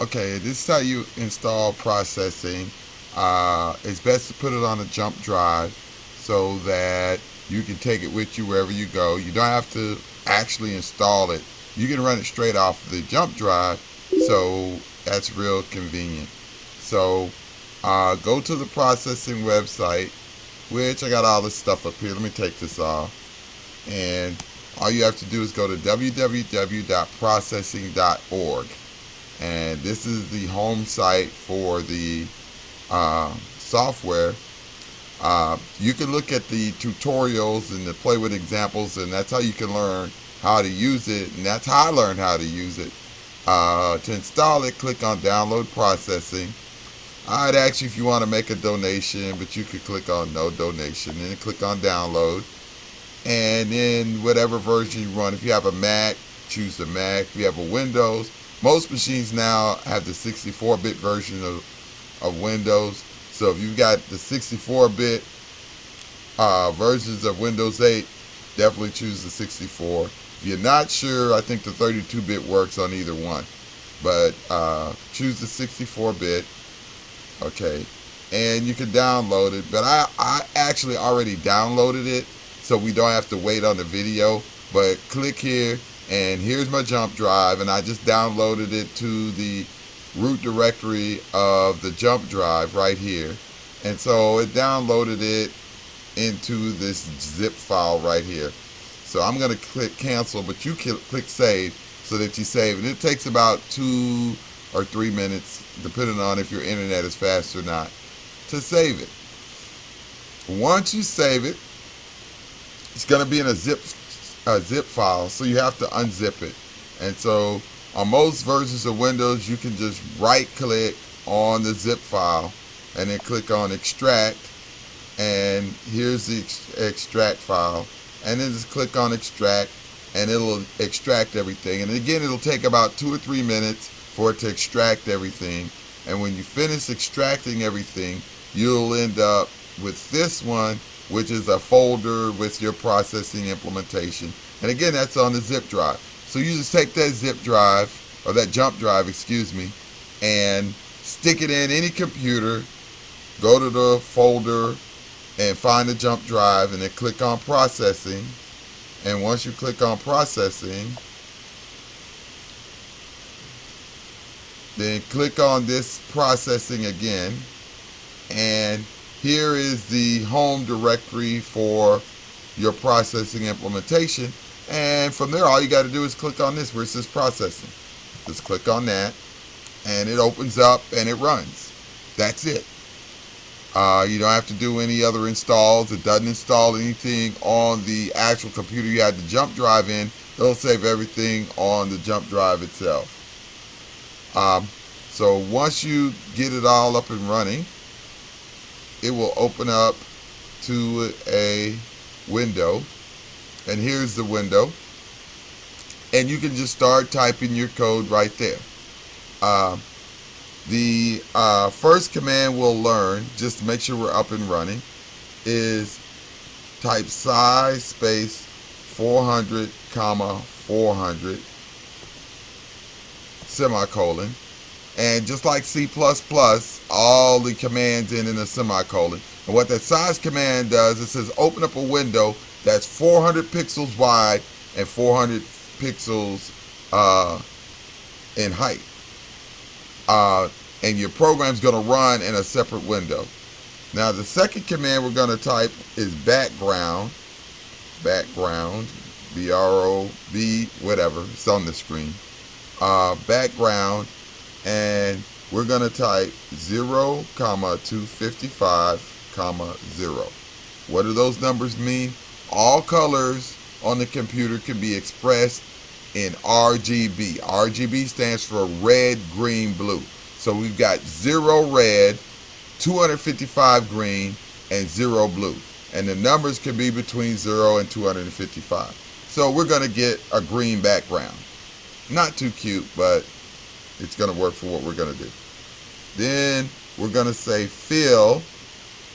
Okay, this is how you install processing. It's best to put it on a jump drive so that you can take it with you wherever you go. You don't have to actually install it. You can run it straight off the jump drive, so that's real convenient. So go to the processing website, which I got all this stuff up here. Let me take this off. And all you have to do is go to www.processing.org. And this is the home site for the software. You can look at the tutorials and the play with examples, and that's how you can learn how to use it. And that's how I learned how to use it. To install it, click on Download Processing. I'd ask you if you want to make a donation, but you could click on No Donation, and then click on Download. And then whatever version you run, if you have a Mac, choose the Mac. If you have a Windows, most machines now have the 64-bit version of Windows. So if you've got the 64-bit versions of Windows 8, definitely choose the 64. If you're not sure, I think the 32-bit works on either one. But choose the 64-bit. Okay. And you can download it. But I actually already downloaded it, so we don't have to wait on the video. But click here, and here's my jump drive, and I just downloaded it to the root directory of the jump drive right here. And so it downloaded it into this zip file right here. So I'm going to click cancel, but you click save so that you save. And it takes about 2 or 3 minutes, depending on if your internet is fast or not, to save it. Once you save it, it's going to be in a zip file, so you have to unzip it. And so on most versions of Windows, you can just right click on the zip file and then click on extract, and here's the extract file, and then just click on extract, and it'll extract everything. And again, it'll take about 2 or 3 minutes for it to extract everything. And when you finish extracting everything, you'll end up with this one, which is a folder with your processing implementation. And again, that's on the zip drive. So you just take that zip drive, or that jump drive, excuse me, and stick it in any computer, go to the folder and find the jump drive, and then click on processing. And once you click on processing, then click on this processing again, and here is the home directory for your processing implementation. And from there, all you got to do is click on this where it says processing. Just click on that, and it opens up and it runs. That's it. You don't have to do any other installs. It doesn't install anything on the actual computer you had the jump drive in. It'll save everything on the jump drive itself. So once you get it all up and running, it will open up to a window. And here's the window. And you can just start typing your code right there. The first command we'll learn, just to make sure we're up and running, is type size space 400 comma 400 semicolon. And just like C++, all the commands end in a semicolon. And what that size command does, it says open up a window that's 400 pixels wide and 400 pixels in height. And your program's going to run in a separate window. Now the second command we're going to type is background, B-R-O-B, whatever, it's on the screen, background, and we're going to type 0, 255, 0. What do those numbers mean? All colors on the computer can be expressed in RGB. RGB stands for red, green, blue. So we've got 0 red, 255 green, and 0 blue. And the numbers can be between 0 and 255. So we're going to get a green background. Not too cute, but it's going to work for what we're going to do. Then we're going to say fill,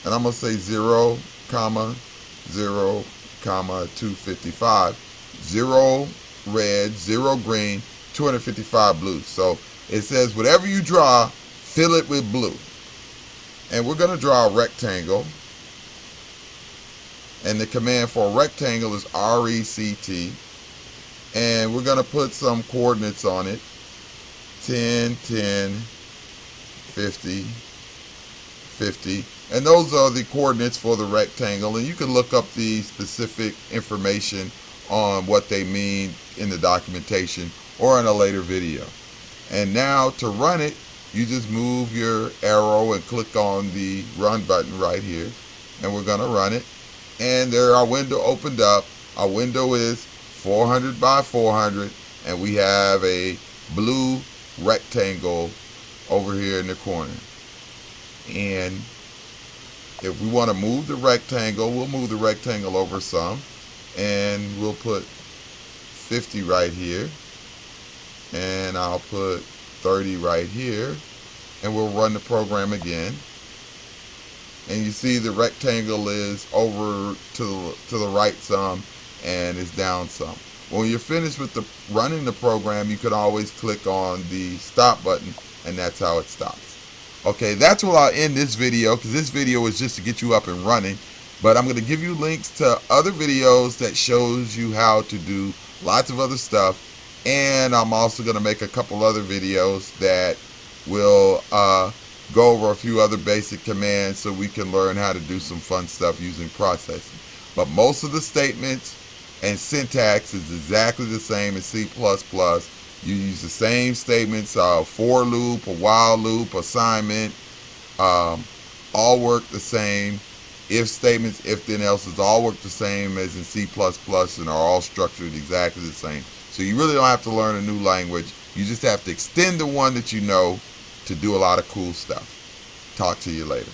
and I'm going to say 0, 0, 255. 0 red, 0 green, 255 blue. So It says whatever you draw, fill it with blue. And we're going to draw a rectangle. And the command for a rectangle is RECT. And we're going to put some coordinates on it. 10, 10, 50, 50. And those are the coordinates for the rectangle. And you can look up the specific information on what they mean in the documentation or in a later video. And now to run it, you just move your arrow and click on the run button right here. And we're going to run it. And there our window opened up. Our window is 400 by 400. And we have a blue rectangle over here in the corner. And if we want to move the rectangle, we'll move the rectangle over some. And we'll put 50 right here. And I'll put 30 right here. And we'll run the program again. And you see the rectangle is over to the right some and is down some. When you're finished with running the program, you can always click on the stop button, and that's how it stops. Okay, that's where I'll end this video, because this video is just to get you up and running. But I'm going to give you links to other videos that shows you how to do lots of other stuff. And I'm also going to make a couple other videos that will go over a few other basic commands so we can learn how to do some fun stuff using processing. But most of the statements and syntax is exactly the same as C++. You use the same statements, for loop, a while loop, assignment, all work the same. If statements, if then else's all work the same as in C++ and are all structured exactly the same. So you really don't have to learn a new language. You just have to extend the one that you know to do a lot of cool stuff. Talk to you later.